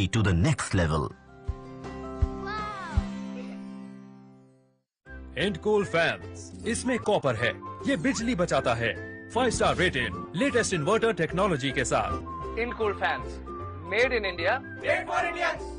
to the next level. एंडकूल fans, इसमें copper है, ये बिजली बचाता है। 5 star rated, latest inverter technology के साथ। एंडकूल fans, made in India, made for Indians.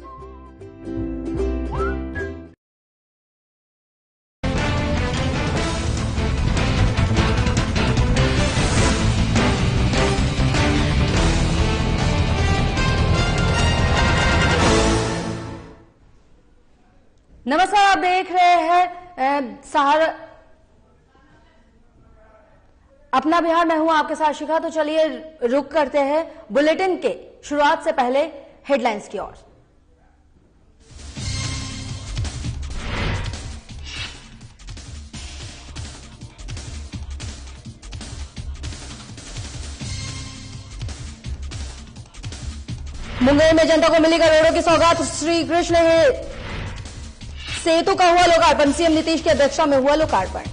नमस्कार, आप देख रहे हैं अपना बिहार। मैं हूं आपके साथ शिखा। तो चलिए रुक करते हैं बुलेटिन के शुरुआत से पहले हेडलाइंस की ओर। मुंगेर में जनता को मिली करोड़ों की सौगात। श्री कृष्ण सेतु का हुआ लोकार्पण। सीएम नीतीश की अध्यक्षता में हुआ लोकार्पण।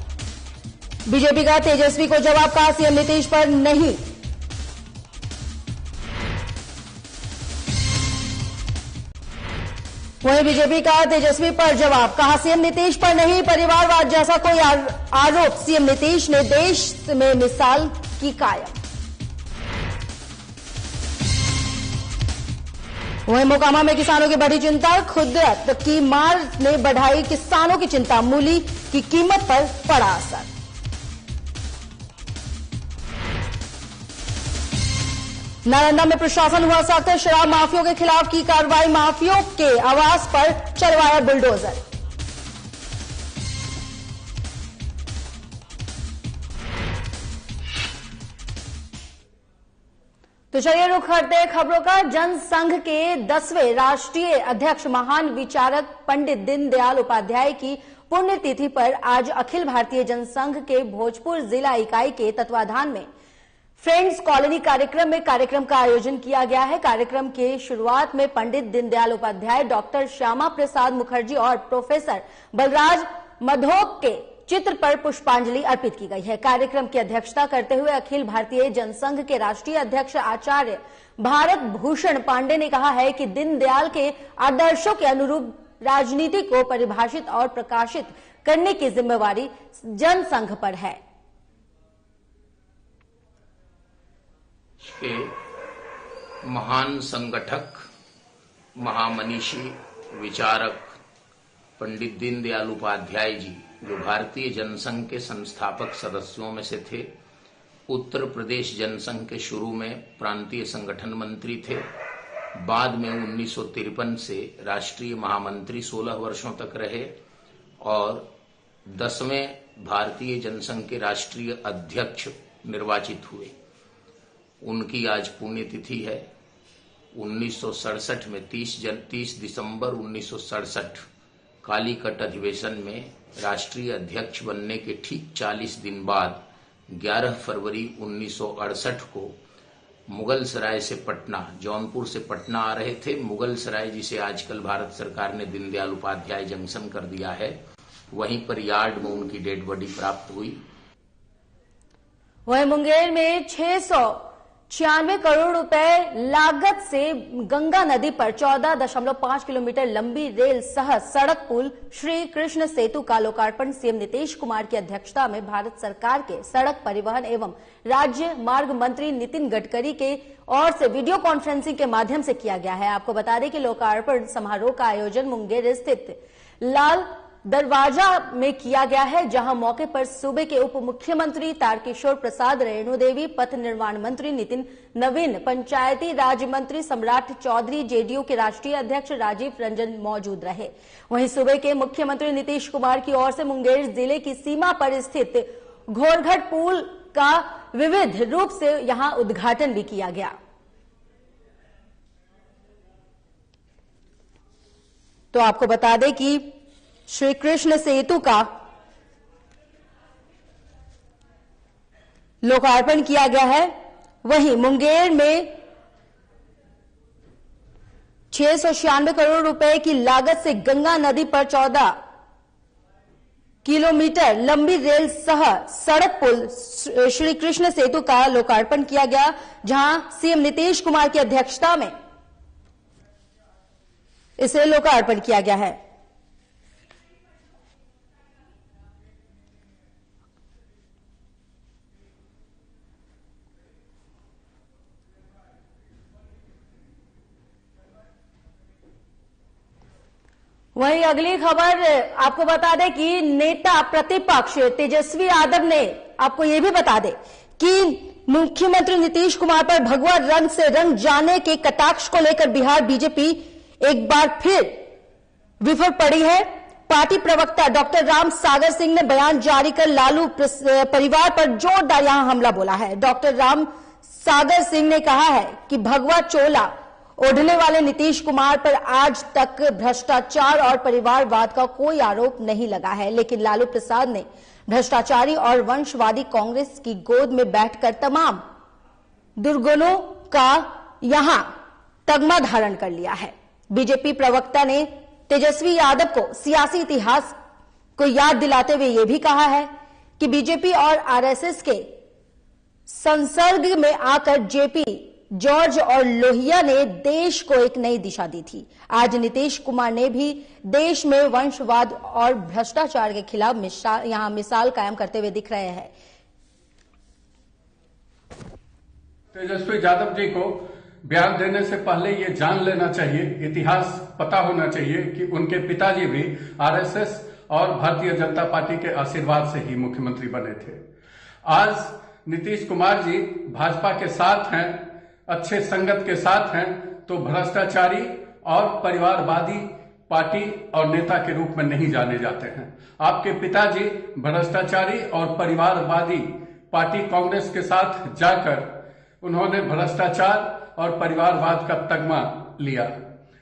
बीजेपी का तेजस्वी को जवाब, कहा सीएम नीतीश पर नहीं। वहीं बीजेपी का तेजस्वी पर जवाब, कहा सीएम नीतीश पर नहीं। परिवारवाद जैसा कोई आरोप सीएम नीतीश ने देश में मिसाल की कायम। वहीं मोकामा में किसानों की बड़ी चिंता। खुदरत की मार ने बढ़ाई किसानों की चिंता। मूली की कीमत पर पड़ा असर। नालंदा में प्रशासन हुआ सख्त। शराब माफियों के खिलाफ की कार्रवाई। माफियों के आवास पर चलवाया बुलडोजर। तो चलिए रुख करते हैं खबरों का। जनसंघ के 10वें राष्ट्रीय अध्यक्ष महान विचारक पंडित दीनदयाल उपाध्याय की पुण्यतिथि पर आज अखिल भारतीय जनसंघ के भोजपुर जिला इकाई के तत्वाधान में फ्रेंड्स कॉलोनी कार्यक्रम का आयोजन किया गया है। कार्यक्रम के शुरुआत में पंडित दीनदयाल उपाध्याय, डॉक्टर श्यामा प्रसाद मुखर्जी और प्रोफेसर बलराज मधोक के चित्र पर पुष्पांजलि अर्पित की गई है। कार्यक्रम की अध्यक्षता करते हुए अखिल भारतीय जनसंघ के राष्ट्रीय अध्यक्ष आचार्य भारत भूषण पांडे ने कहा है कि दीनदयाल के आदर्शों के अनुरूप राजनीति को परिभाषित और प्रकाशित करने की जिम्मेवारी जनसंघ पर है। के महान संगठक, महामनीषी, विचारक पंडित दीनदयाल उपाध्याय जी, जो भारतीय जनसंघ के संस्थापक सदस्यों में से थे, उत्तर प्रदेश जनसंघ के शुरू में प्रांतीय संगठन मंत्री थे, बाद में 1953 से राष्ट्रीय महामंत्री 16 वर्षों तक रहे और 10वें भारतीय जनसंघ के राष्ट्रीय अध्यक्ष निर्वाचित हुए। उनकी आज पुण्यतिथि है। 1967 में 30 दिसंबर 1967 कालीकट अधिवेशन में राष्ट्रीय अध्यक्ष बनने के ठीक 40 दिन बाद 11 फरवरी 1968 को मुगल सराय से पटना, जौनपुर से पटना आ रहे थे। मुगल सराय जिसे आजकल भारत सरकार ने दीनदयाल उपाध्याय जंक्शन कर दिया है, वहीं पर यार्ड में उनकी डेड बॉडी प्राप्त हुई। वहीं मुंगेर में 696 करोड़ रुपए लागत से गंगा नदी पर 14.5 किलोमीटर लंबी रेल सह सड़क पुल श्री कृष्ण सेतु का लोकार्पण सीएम नीतीश कुमार की अध्यक्षता में भारत सरकार के सड़क परिवहन एवं राज्य मार्ग मंत्री नितिन गडकरी के ओर से वीडियो कॉन्फ्रेंसिंग के माध्यम से किया गया है। आपको बता दें कि लोकार्पण समारोह का आयोजन मुंगेर स्थित लाल दरवाजा में किया गया है, जहां मौके पर सूबे के उप मुख्यमंत्री तारकिशोर प्रसाद, रेणु देवी, पथ निर्माण मंत्री नितिन नवीन, पंचायती राज मंत्री सम्राट चौधरी, जेडीयू के राष्ट्रीय अध्यक्ष राजीव रंजन मौजूद रहे। वहीं सूबे के मुख्यमंत्री नीतीश कुमार की ओर से मुंगेर जिले की सीमा पर स्थित घोरघट पुल का विविध रूप से यहां उद्घाटन भी किया गया। तो आपको बता दें कि श्री कृष्ण सेतु का लोकार्पण किया गया है। वहीं मुंगेर में 696 करोड़ रुपए की लागत से गंगा नदी पर 14 किलोमीटर लंबी रेल सह सड़क पुल श्री कृष्ण सेतु का लोकार्पण किया गया, जहां सीएम नीतीश कुमार की अध्यक्षता में इसे लोकार्पण किया गया है। वहीं अगली खबर आपको बता दें कि नेता प्रतिपक्ष तेजस्वी यादव ने आपको यह भी बता दें कि मुख्यमंत्री नीतीश कुमार पर भगवा रंग से रंग जाने के कटाक्ष को लेकर बिहार बीजेपी एक बार फिर विफल पड़ी है। पार्टी प्रवक्ता डॉक्टर राम सागर सिंह ने बयान जारी कर लालू परिवार पर जोरदार यहां हमला बोला है। डॉक्टर राम सागर सिंह ने कहा है कि भगवा चोला ओढ़ने वाले नीतीश कुमार पर आज तक भ्रष्टाचार और परिवारवाद का कोई आरोप नहीं लगा है, लेकिन लालू प्रसाद ने भ्रष्टाचारी और वंशवादी कांग्रेस की गोद में बैठकर तमाम दुर्गुणों का यहां तगमा धारण कर लिया है। बीजेपी प्रवक्ता ने तेजस्वी यादव को सियासी इतिहास को याद दिलाते हुए यह भी कहा है कि बीजेपी और आरएसएस के संसर्ग में आकर जेपी जॉर्ज और लोहिया ने देश को एक नई दिशा दी थी। आज नीतीश कुमार ने भी देश में वंशवाद और भ्रष्टाचार के खिलाफ यहां मिसाल कायम करते हुए दिख रहे हैं। तेजस्वी यादव जी को बयान देने से पहले ये जान लेना चाहिए, इतिहास पता होना चाहिए कि उनके पिताजी भी आरएसएस और भारतीय जनता पार्टी के आशीर्वाद से ही मुख्यमंत्री बने थे। आज नीतीश कुमार जी भाजपा के साथ हैं, अच्छे संगत के साथ हैं, तो भ्रष्टाचारी और परिवारवादी पार्टी और नेता के रूप में नहीं जाने जाते हैं। आपके पिताजी भ्रष्टाचारी और परिवारवादी पार्टी कांग्रेस के साथ जाकर उन्होंने भ्रष्टाचार और परिवारवाद का तगमा लिया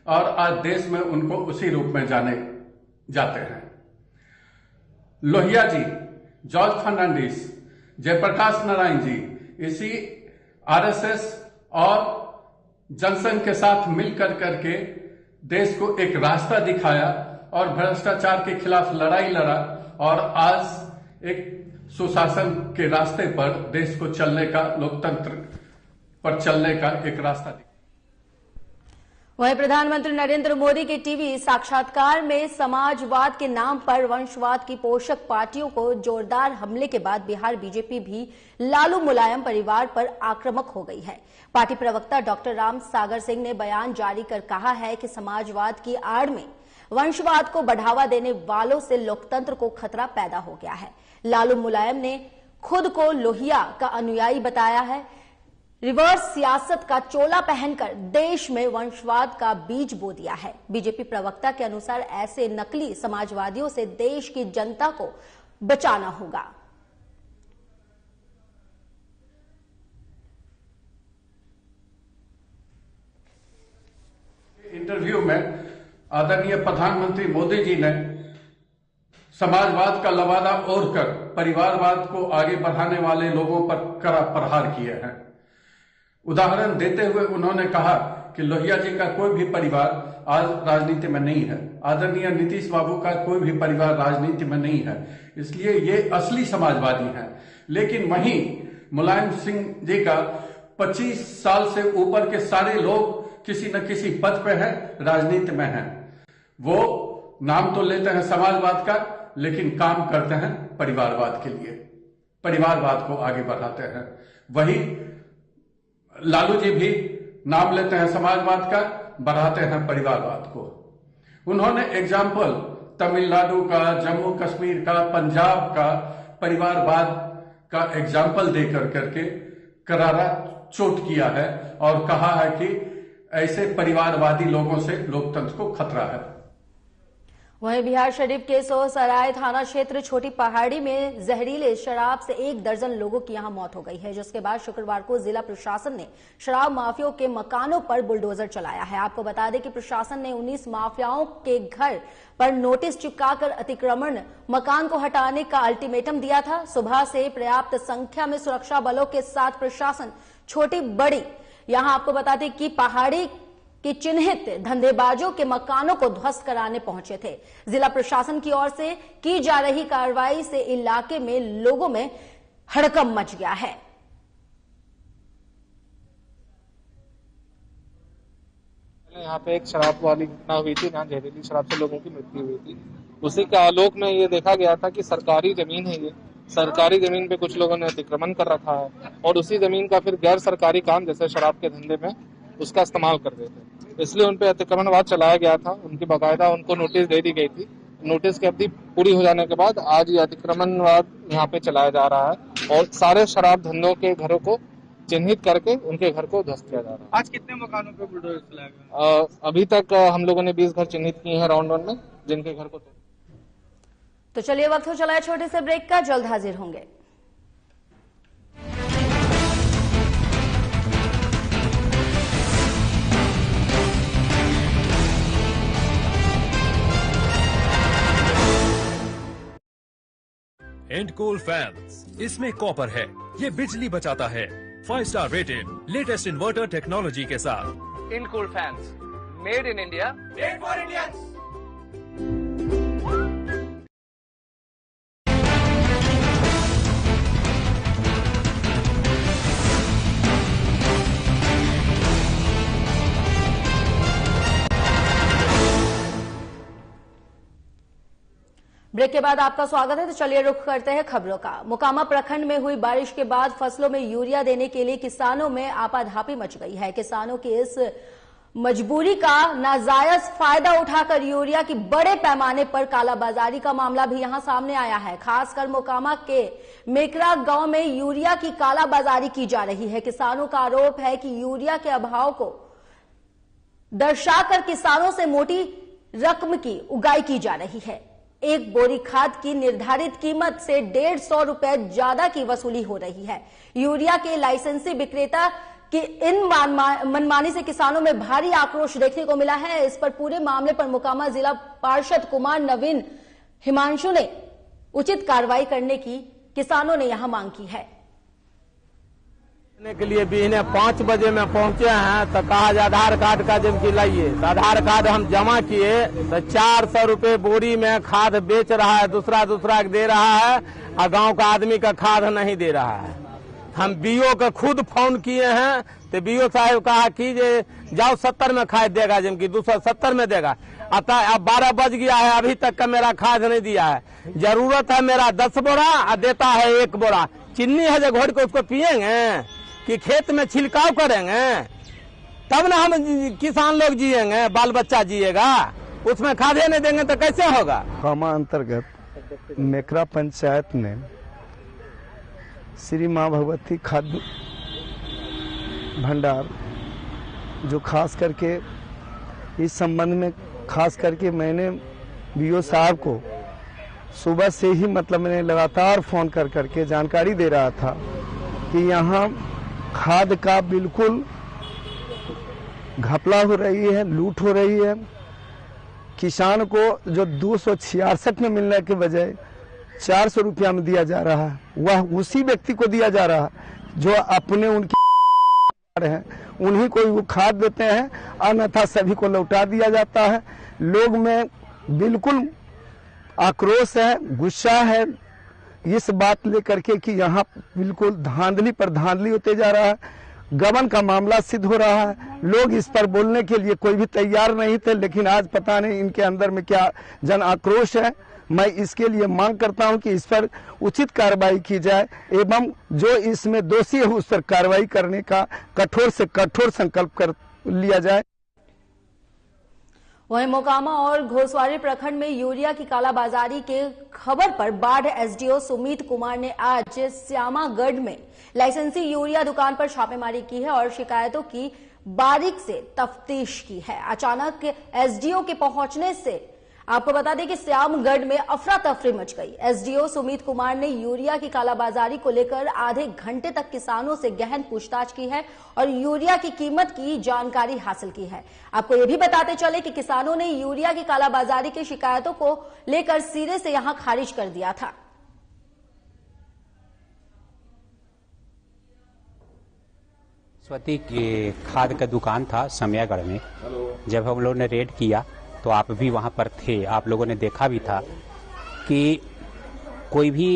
और आज देश में उनको उसी रूप में जाने जाते हैं। लोहिया जी, जॉर्ज फर्नांडिस, जयप्रकाश नारायण जी इसी आरएसएस और जनसंघ के साथ मिलकर करके देश को एक रास्ता दिखाया और भ्रष्टाचार के खिलाफ लड़ाई लड़ा और आज एक सुशासन के रास्ते पर देश को चलने का, लोकतंत्र पर चलने का एक रास्ता दिखाया। वहीं प्रधानमंत्री नरेंद्र मोदी के टीवी साक्षात्कार में समाजवाद के नाम पर वंशवाद की पोषक पार्टियों को जोरदार हमले के बाद बिहार बीजेपी भी लालू मुलायम परिवार पर आक्रामक हो गई है। पार्टी प्रवक्ता डॉक्टर राम सागर सिंह ने बयान जारी कर कहा है कि समाजवाद की आड़ में वंशवाद को बढ़ावा देने वालों से लोकतंत्र को खतरा पैदा हो गया है। लालू मुलायम ने खुद को लोहिया का अनुयायी बताया है। रिवर्स सियासत का चोला पहनकर देश में वंशवाद का बीज बो दिया है। बीजेपी प्रवक्ता के अनुसार ऐसे नकली समाजवादियों से देश की जनता को बचाना होगा। इंटरव्यू में आदरणीय प्रधानमंत्री मोदी जी ने समाजवाद का लवादा ओढ़कर परिवारवाद को आगे बढ़ाने वाले लोगों पर कड़ा प्रहार किए हैं। उदाहरण देते हुए उन्होंने कहा कि लोहिया जी का कोई भी परिवार आज राजनीति में नहीं है, आदरणीय नीतीश बाबू का कोई भी परिवार राजनीति में नहीं है, इसलिए ये असली समाजवादी हैं। लेकिन वहीं मुलायम सिंह जी का 25 साल से ऊपर के सारे लोग किसी न किसी पद पे है, राजनीति में हैं। वो नाम तो लेते हैं समाजवाद का, लेकिन काम करते हैं परिवारवाद के लिए, परिवारवाद को आगे बढ़ाते हैं। वही लालू जी भी नाम लेते हैं समाजवाद का, बढ़ाते हैं परिवारवाद को। उन्होंने एग्जाम्पल तमिलनाडु का, जम्मू कश्मीर का, पंजाब का परिवारवाद का एग्जाम्पल देकर करके करारा चोट किया है और कहा है कि ऐसे परिवारवादी लोगों से लोकतंत्र को खतरा है। वहीं बिहार शरीफ के सोसराय थाना क्षेत्र छोटी पहाड़ी में जहरीले शराब से 1 दर्जन लोगों की यहां मौत हो गई है, जिसके बाद शुक्रवार को जिला प्रशासन ने शराब माफियाओं के मकानों पर बुलडोजर चलाया है। आपको बता दें कि प्रशासन ने 19 माफियाओं के घर पर नोटिस चिपकाकर अतिक्रमण मकान को हटाने का अल्टीमेटम दिया था। सुबह से पर्याप्त संख्या में सुरक्षा बलों के साथ प्रशासन छोटी बड़ी यहां आपको बता दें कि पहाड़ी कि चिन्हित धंधेबाजों के मकानों को ध्वस्त कराने पहुंचे थे। जिला प्रशासन की ओर से की जा रही कार्रवाई से इलाके में लोगों में हड़कंप मच गया है। यहाँ पे एक शराब वाली घटना हुई थी, जहाँ जहरीली शराब से लोगों की मृत्यु हुई थी। उसी के आलोक में ये देखा गया था कि सरकारी जमीन है, ये सरकारी जमीन पे कुछ लोगों ने अतिक्रमण कर रखा है और उसी जमीन का फिर गैर सरकारी काम जैसे शराब के धंधे में उसका इस्तेमाल कर रहे थे। इसलिए उन पे अतिक्रमणवाद चलाया गया था। उनकी बाकायदा उनको नोटिस दे दी गई थी। नोटिस की अवधि पूरी हो जाने के बाद आज ये अतिक्रमणवाद यहाँ पे चलाया जा रहा है और सारे शराब धंधों के घरों को चिन्हित करके उनके घर को ध्वस्त किया जा रहा है। आज कितने मकानों पे बुलडोजर चलाया गया? अभी तक हम लोगों ने 20 घर चिन्हित किए हैं राउंड 1 में, जिनके घर को। तो चलिए वक्त हो चला है छोटे से ब्रेक का, जल्द हाजिर होंगे। एंडकूल फैंस, इसमें कॉपर है, ये बिजली बचाता है। 5 star rated, latest inverter technology के साथ। इनकूल fans, made in India, made for Indians. Break के बाद आपका स्वागत है। तो चलिए रुख करते हैं खबरों का। मोकामा प्रखंड में हुई बारिश के बाद फसलों में यूरिया देने के लिए किसानों में आपाधापी मच गई है। किसानों की इस मजबूरी का नाजायज फायदा उठाकर यूरिया की बड़े पैमाने पर कालाबाजारी का मामला भी यहां सामने आया है। खासकर मोकामा के मेकरा गांव में यूरिया की कालाबाजारी की जा रही है। किसानों का आरोप है कि यूरिया के अभाव को दर्शाकर किसानों से मोटी रकम की उगाई की जा रही है। एक बोरी खाद की निर्धारित कीमत से 150 रुपए ज्यादा की वसूली हो रही है। यूरिया के लाइसेंसी विक्रेता की इन मनमानी से किसानों में भारी आक्रोश देखने को मिला है। इस पर पूरे मामले पर मोकामा जिला पार्षद कुमार नवीन हिमांशु ने उचित कार्रवाई करने की किसानों ने यहां मांग की है। के लिए भी इन्हें 5 बजे में पहुंचे हैं तो कहा आधार कार्ड का जब कि लाइए, तो आधार कार्ड हम जमा किए तो 400 रुपए बोरी में खाद बेच रहा है, दूसरा दे रहा है और गांव का आदमी का खाद नहीं दे रहा है। हम बीओ को खुद फोन किए हैं तो बीओ साहब कहा कि जाओ 70 में खाद देगा, जबकि 270 में देगा। अतः अब 12 बज गया है, अभी तक का मेरा खाद नहीं दिया है। जरूरत है मेरा 10 बोरा और देता है 1 बोरा। चीनी है जो घोड़ को उसको पियेंगे कि खेत में छिलकाव करेंगे, तब ना हम किसान लोग जिएंगे, बाल बच्चा जिएगा। उसमें खादे नहीं देंगे तो कैसे होगा। मोकामा अंतर्गत मेकरा पंचायत में श्री मां भगवती खाद्य भंडार, जो खास करके इस संबंध में खास करके मैंने बीओ साहब को सुबह से ही मैंने लगातार फोन कर करके जानकारी दे रहा था कि यहाँ खाद का बिल्कुल घपला हो रही है, लूट हो रही है। किसान को जो 266 में मिलने के बजाय 400 रुपया में दिया जा रहा है, वह उसी व्यक्ति को दिया जा रहा है जो अपने उनके हैं, उन्हीं को वो खाद देते हैं, अन्यथा सभी को लौटा दिया जाता है। लोग में बिल्कुल आक्रोश है, गुस्सा है इस बात लेकर के कि यहाँ बिल्कुल धांधली पर धांधली होते जा रहा है। गबन का मामला सिद्ध हो रहा है। लोग इस पर बोलने के लिए कोई भी तैयार नहीं थे, लेकिन आज पता नहीं इनके अंदर में क्या जन आक्रोश है। मैं इसके लिए मांग करता हूं कि इस पर उचित कार्रवाई की जाए एवं जो इसमें दोषी है उस पर कार्रवाई करने का कठोर से कठोर संकल्प कर लिया जाए। वहीं मोकामा और घोड़सवारी प्रखंड में यूरिया की कालाबाजारी के खबर पर बाढ़ एसडीओ सुमित कुमार ने आज श्यामागढ़ में लाइसेंसी यूरिया दुकान पर छापेमारी की है और शिकायतों की बारीक से तफ्तीश की है। अचानक एसडीओ के पहुंचने से आपको बता दें कि श्यामगढ़ में अफरा तफरी मच गई। एसडीओ सुमित कुमार ने यूरिया की कालाबाजारी को लेकर आधे घंटे तक किसानों से गहन पूछताछ की है और यूरिया की कीमत की जानकारी हासिल की है। आपको ये भी बताते चले कि किसानों ने यूरिया की कालाबाजारी की शिकायतों को लेकर सिरे से यहां खारिज कर दिया था। स्वती की खाद का दुकान था समयागढ़ में। जब हम लोगों ने रेड किया तो आप भी वहां पर थे, आप लोगों ने देखा भी था कि कोई भी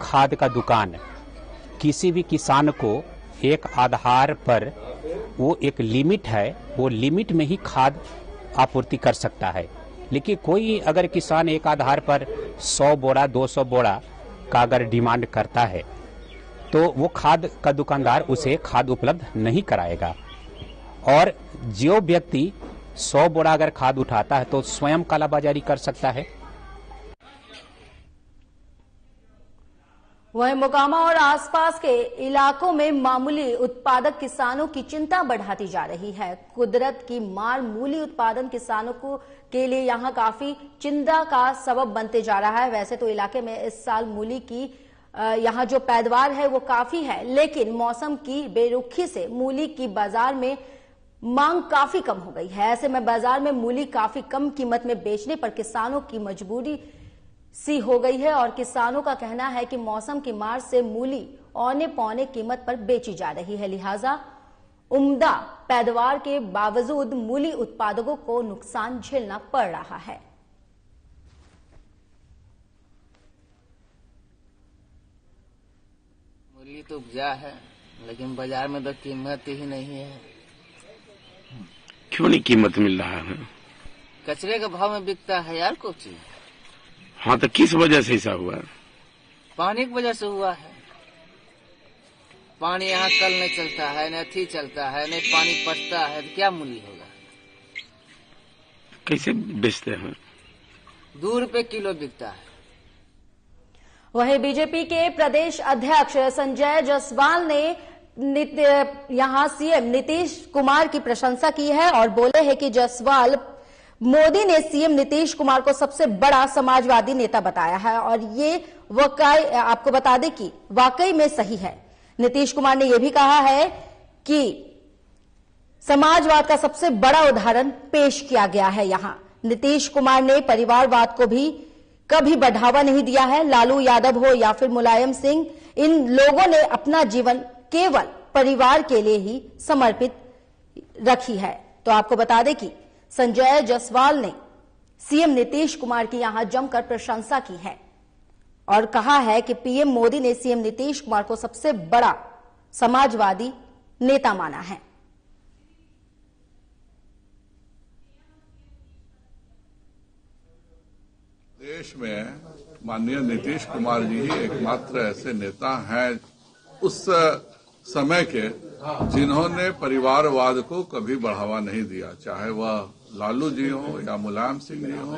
खाद का दुकान किसी भी किसान को एक आधार पर वो एक लिमिट है, वो लिमिट में ही खाद आपूर्ति कर सकता है। लेकिन कोई अगर किसान एक आधार पर 100 बोरा 200 बोरा का अगर डिमांड करता है तो वो खाद का दुकानदार उसे खाद उपलब्ध नहीं कराएगा। और जो व्यक्ति 100 बोरा अगर खाद उठाता है तो स्वयं कालाबाजारी कर सकता है। वहीं मोकामा और आसपास के इलाकों में मामूली उत्पादक किसानों की चिंता बढ़ाती जा रही है। कुदरत की मार मूली उत्पादन किसानों को के लिए यहां काफी चिंता का सबब बनते जा रहा है। वैसे तो इलाके में इस साल मूली की यहां जो पैदावार है वो काफी है, लेकिन मौसम की बेरुखी से मूली की बाजार में मांग काफी कम हो गई है। ऐसे में बाजार में मूली काफी कम कीमत में बेचने पर किसानों की मजबूरी सी हो गई है और किसानों का कहना है कि मौसम की मार से मूली औने पौने कीमत पर बेची जा रही है, लिहाजा उम्दा पैदावार के बावजूद मूली उत्पादकों को नुकसान झेलना पड़ रहा है। मूली तो उपजा है, लेकिन बाजार में तो कीमत ही नहीं है। क्यों नहीं कीमत मिल रहा है? कचरे के भाव में बिकता है यार कुछ। हाँ, तो किस वजह से ऐसा हुआ? पानी की वजह से हुआ है। पानी यहाँ कल नहीं चलता है, न अथी चलता है, न पानी पटता है, तो क्या मूल्य होगा? कैसे बेचते हैं? 2 रुपए किलो बिकता है। वहीं बीजेपी के प्रदेश अध्यक्ष संजय जायसवाल ने यहां सीएम नीतीश कुमार की प्रशंसा की है और बोले हैं कि जायसवाल मोदी ने सीएम नीतीश कुमार को सबसे बड़ा समाजवादी नेता बताया है और ये वाकई आपको बता दें कि वाकई में सही है। नीतीश कुमार ने यह भी कहा है कि समाजवाद का सबसे बड़ा उदाहरण पेश किया गया है। यहां नीतीश कुमार ने परिवारवाद को भी कभी बढ़ावा नहीं दिया है। लालू यादव हो या फिर मुलायम सिंह, इन लोगों ने अपना जीवन केवल परिवार के लिए ही समर्पित रखी है। तो आपको बता दें कि संजय जायसवाल ने सीएम नीतीश कुमार की यहां जमकर प्रशंसा की है और कहा है कि पीएम मोदी ने सीएम नीतीश कुमार को सबसे बड़ा समाजवादी नेता माना है। देश में माननीय नीतीश कुमार जी ही एकमात्र ऐसे नेता हैं उस समय के जिन्होंने परिवारवाद को कभी बढ़ावा नहीं दिया। चाहे वह लालू जी हो या मुलायम सिंह जी हो,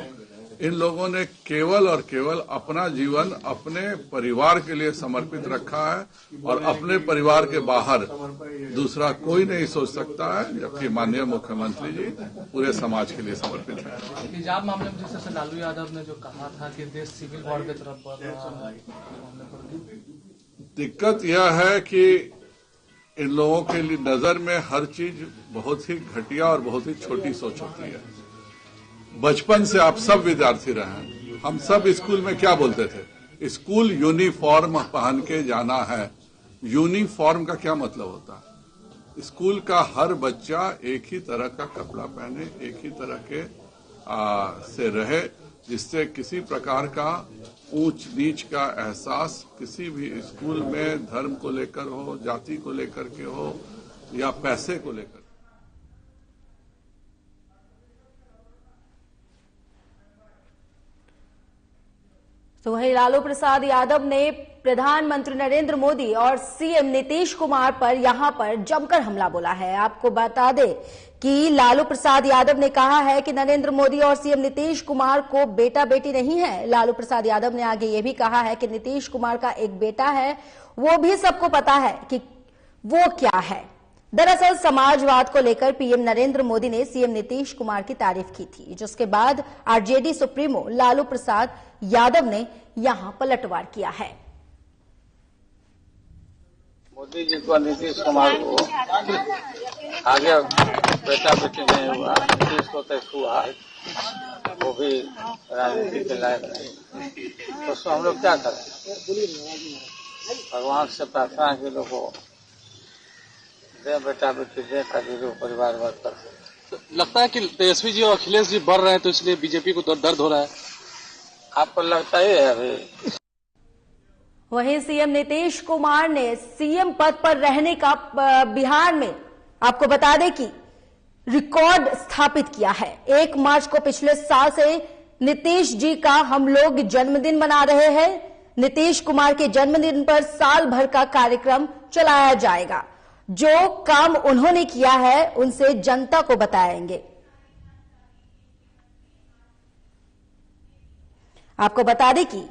इन लोगों ने केवल और केवल अपना जीवन अपने परिवार के लिए समर्पित रखा है और अपने परिवार के बाहर दूसरा कोई नहीं सोच सकता है, जबकि माननीय मुख्यमंत्री जी पूरे समाज के लिए समर्पित है। हिजाब मामले में जैसे लालू यादव ने जो कहा था कि देश सिविल वॉर की तरफ बढ़ रहा है, दिक्कत यह है कि इन लोगों के लिए नजर में हर चीज बहुत ही घटिया और बहुत ही छोटी सोच होती है। बचपन से आप सब विद्यार्थी रहे हैं, हम सब स्कूल में क्या बोलते थे? स्कूल यूनिफॉर्म पहन के जाना है। यूनिफॉर्म का क्या मतलब होता है? स्कूल का हर बच्चा एक ही तरह का कपड़ा पहने, एक ही तरह के से रहे, जिससे किसी प्रकार का ऊंच नीच का एहसास किसी भी स्कूल में धर्म को लेकर हो, जाति को लेकर के हो या पैसे को लेकर। तो वहीं लालू प्रसाद यादव ने प्रधानमंत्री नरेंद्र मोदी और सीएम नीतीश कुमार पर यहां पर जमकर हमला बोला है। आपको बता दें कि लालू प्रसाद यादव ने कहा है कि नरेंद्र मोदी और सीएम नीतीश कुमार को बेटा बेटी नहीं है। लालू प्रसाद यादव ने आगे ये भी कहा है कि नीतीश कुमार का एक बेटा है, वो भी सबको पता है कि वो क्या है। दरअसल समाजवाद को लेकर पीएम नरेंद्र मोदी ने सीएम नीतीश कुमार की तारीफ की थी, जिसके बाद आरजेडी सुप्रीमो लालू प्रसाद यादव ने यहां पलटवार किया है। मोदी जी को नीतीश कुमार को आगे बेटा बेटी नहीं हुआ, नीतीश को तय हुआ, वो भी राजनीति के लायक नहीं, तो हम लोग क्या करें? भगवान से प्रार्थना के लोगों को दे बेटा बेटी दे, ताकि जो परिवार वर्ग कर सके। लगता है कि तेजस्वी जी और अखिलेश जी बढ़ रहे हैं, तो इसलिए बीजेपी को दर्द हो रहा है। आपको लगता ही है अभी? वहीं सीएम नीतीश कुमार ने सीएम पद पर रहने का बिहार में आपको बता दें कि रिकॉर्ड स्थापित किया है। 1 मार्च को पिछले साल से नीतीश जी का हम लोग जन्मदिन मना रहे हैं। नीतीश कुमार के जन्मदिन पर साल भर का कार्यक्रम चलाया जाएगा। जो काम उन्होंने किया है उनसे जनता को बताएंगे। आपको बता दें कि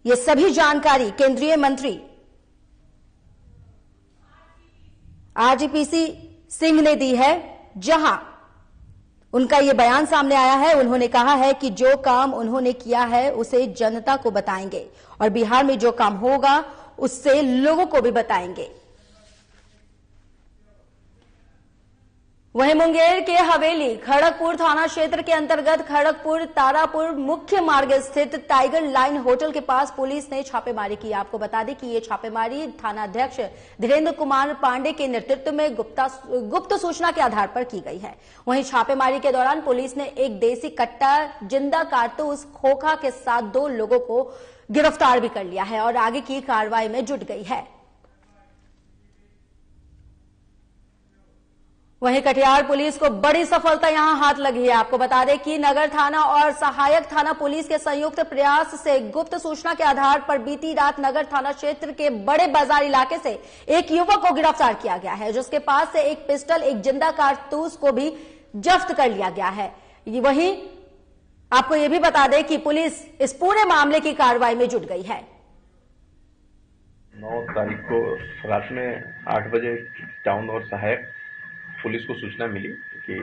ये सभी जानकारी केंद्रीय मंत्री आरजीपीसी सिंह ने दी है, जहां उनका ये बयान सामने आया है। उन्होंने कहा है कि जो काम उन्होंने किया है उसे जनता को बताएंगे और बिहार में जो काम होगा उससे लोगों को भी बताएंगे। वहीं मुंगेर के हवेली खड़गपुर थाना क्षेत्र के अंतर्गत खड़गपुर तारापुर मुख्य मार्ग स्थित टाइगर लाइन होटल के पास पुलिस ने छापेमारी की। आपको बता दें कि ये छापेमारी थानाध्यक्ष धीरेन्द्र कुमार पांडे के नेतृत्व में गुप्त सूचना के आधार पर की गई है। वहीं छापेमारी के दौरान पुलिस ने एक देसी कट्टा, जिंदा कारतूस, खोखा के साथ 2 लोगों को गिरफ्तार भी कर लिया है और आगे की कार्रवाई में जुट गई है। वहीं कटिहार पुलिस को बड़ी सफलता यहां हाथ लगी है। आपको बता दें कि नगर थाना और सहायक थाना पुलिस के संयुक्त प्रयास से गुप्त सूचना के आधार पर बीती रात नगर थाना क्षेत्र के बड़े बाजार इलाके से एक युवक को गिरफ्तार किया गया है, जिसके पास से एक पिस्टल, एक जिंदा कारतूस को भी जब्त कर लिया गया है। वहीं आपको यह भी बता दें कि पुलिस इस पूरे मामले की कार्रवाई में जुट गई है। 9 तारीख को रात में 8 बजे टाउन और सहायक पुलिस को सूचना मिली कि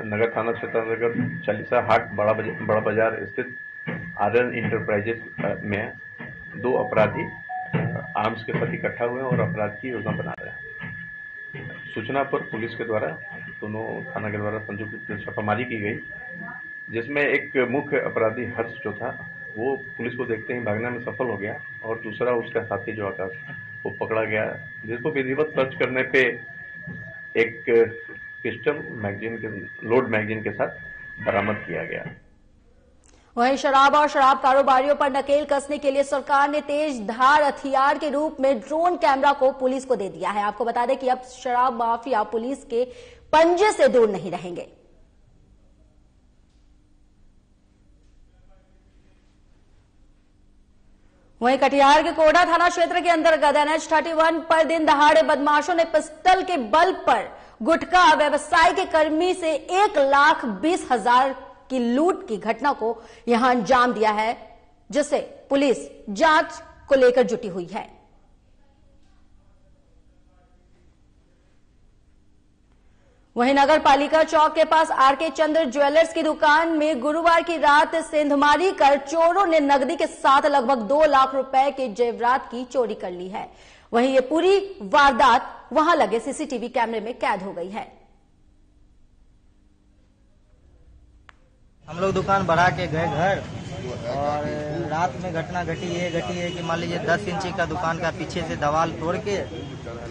नगर थाना क्षेत्र अंतर्गत चालीसा हाट बड़ा बाजार स्थित आर्यन इंटरप्राइजेज में 2 अपराधी आर्म्स के साथ इकट्ठा हुए और अपराध की योजना बना रहे हैं। सूचना पर पुलिस के द्वारा दोनों थाना के द्वारा संयुक्त छापामारी की गई, जिसमें एक मुख्य अपराधी हर्ष जो था वो पुलिस को देखते ही भागने में सफल हो गया और दूसरा उसका साथी जो आकाश वो पकड़ा गया, जिसको विधिवत सर्च करने पे एक पिस्टल लोड मैगजीन के साथ बरामद किया गया। वहीं शराब और शराब कारोबारियों पर नकेल कसने के लिए सरकार ने तेज धार हथियार के रूप में ड्रोन कैमरा को पुलिस को दे दिया है। आपको बता दें कि अब शराब माफिया पुलिस के पंजे से दूर नहीं रहेंगे। वहीं कटिहार के कोढ़ा थाना क्षेत्र के अंतर्गत NH-31 पर दिन दहाड़े बदमाशों ने पिस्टल के बल पर गुटखा व्यवसाय के कर्मी से 1,20,000 की लूट की घटना को यहां अंजाम दिया है, जिसे पुलिस जांच को लेकर जुटी हुई है। वहीं नगर पालिका चौक के पास आरके चंद्र ज्वेलर्स की दुकान में गुरुवार की रात सेंधमारी कर चोरों ने नकदी के साथ लगभग 2 लाख रुपए के जेवरात की चोरी कर ली है। वहीं ये पूरी वारदात वहां लगे सीसीटीवी कैमरे में कैद हो गई है। हम लोग दुकान बढ़ा के गए घर और रात में घटना घटी है कि मान लीजिए 10 इंची का दुकान का पीछे से दीवार तोड़ के,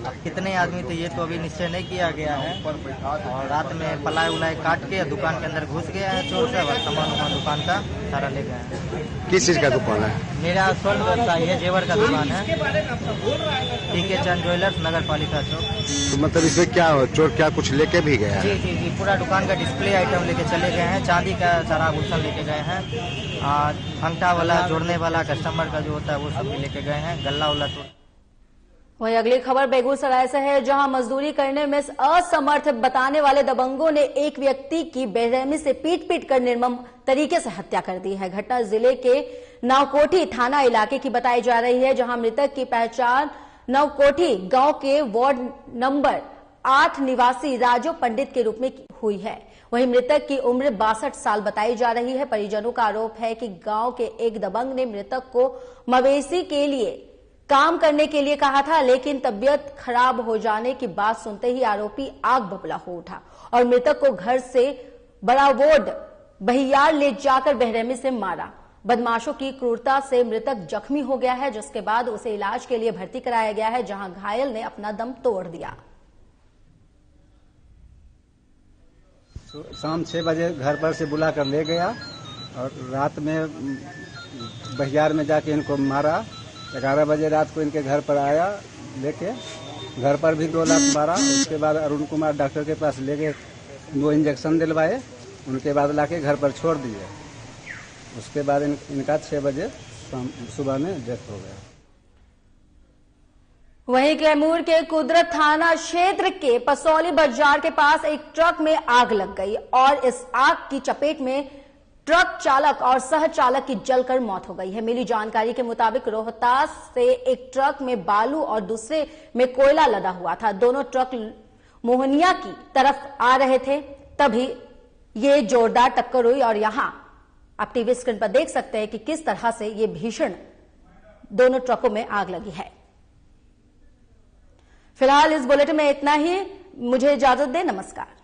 अब कितने आदमी थे ये तो अभी निश्चय नहीं किया गया है, और रात में पलाय उलाय काट के दुकान के अंदर घुस गया है चोर सब, सामान दुकान का सारा ले गए हैं। किस चीज का दुकान है? मेरा स्वर्ण व्यवसाय है, जेवर का दुकान है, टीके चंद ज्वेलर्स, नगर पालिका चौक। तो मतलब इसमें क्या चोर क्या कुछ लेके भी गया है? जी, पूरा दुकान का डिस्प्ले आइटम लेके चले गए हैं, चांदी का सारा आभूषण लेके गए हैं, अंगठा वाला, जोड़ने वाला, कस्टमर का जो होता है वो सब भी लेके गए हैं, गल्ला उल्ला तो। वहीं अगली खबर बेगूसराय से है, जहां मजदूरी करने में असमर्थ बताने वाले दबंगों ने एक व्यक्ति की बेरहमी से पीट कर निर्मम तरीके से हत्या कर दी है। घटना जिले के नवकोठी थाना इलाके की बताई जा रही है, जहां मृतक की पहचान नवकोठी गांव के वार्ड नंबर 8 निवासी राजू पंडित के रूप में हुई है। वहीं मृतक की उम्र 62 साल बताई जा रही है। परिजनों का आरोप है कि गांव के एक दबंग ने मृतक को मवेशी के लिए काम करने के लिए कहा था, लेकिन तबीयत खराब हो जाने की बात सुनते ही आरोपी आग बबूला हो उठा और मृतक को घर से बड़ावोड बहियार ले जाकर बेरहमी से मारा। बदमाशों की क्रूरता से मृतक जख्मी हो गया है, जिसके बाद उसे इलाज के लिए भर्ती कराया गया है, जहां घायल ने अपना दम तोड़ दिया। शाम 6 बजे घर पर से बुला कर ले गया और रात में बहियार में जाके इनको मारा। 11 बजे रात को इनके घर पर आया लेके घर पर भी 2 लाख मारा। उसके बाद अरुण कुमार डॉक्टर के पास ले गए, 2 इंजेक्शन दिलवाए, उनके बाद लाके घर पर छोड़ दिए। उसके बाद इनका 6 बजे सुबह में डेथ हो गया। वहीं कैमूर के कुदरत थाना क्षेत्र के पसौली बाजार के पास एक ट्रक में आग लग गई और इस आग की चपेट में ट्रक चालक और सह चालक की जलकर मौत हो गई है। मिली जानकारी के मुताबिक रोहतास से एक ट्रक में बालू और दूसरे में कोयला लदा हुआ था। दोनों ट्रक मोहनिया की तरफ आ रहे थे, तभी ये जोरदार टक्कर हुई और यहां आप टीवी स्क्रीन पर देख सकते हैं कि किस तरह से ये भीषण दोनों ट्रकों में आग लगी है। फिलहाल इस बुलेटिन में इतना ही। मुझे इजाजत दें, नमस्कार।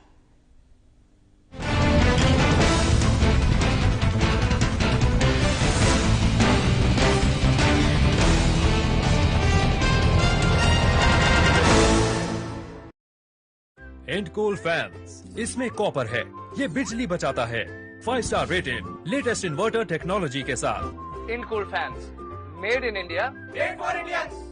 एंडकूल फैंस, इसमें कॉपर है, ये बिजली बचाता है। 5 star rated, latest inverter technology के साथ। Endcool fans, made in India, made for Indians.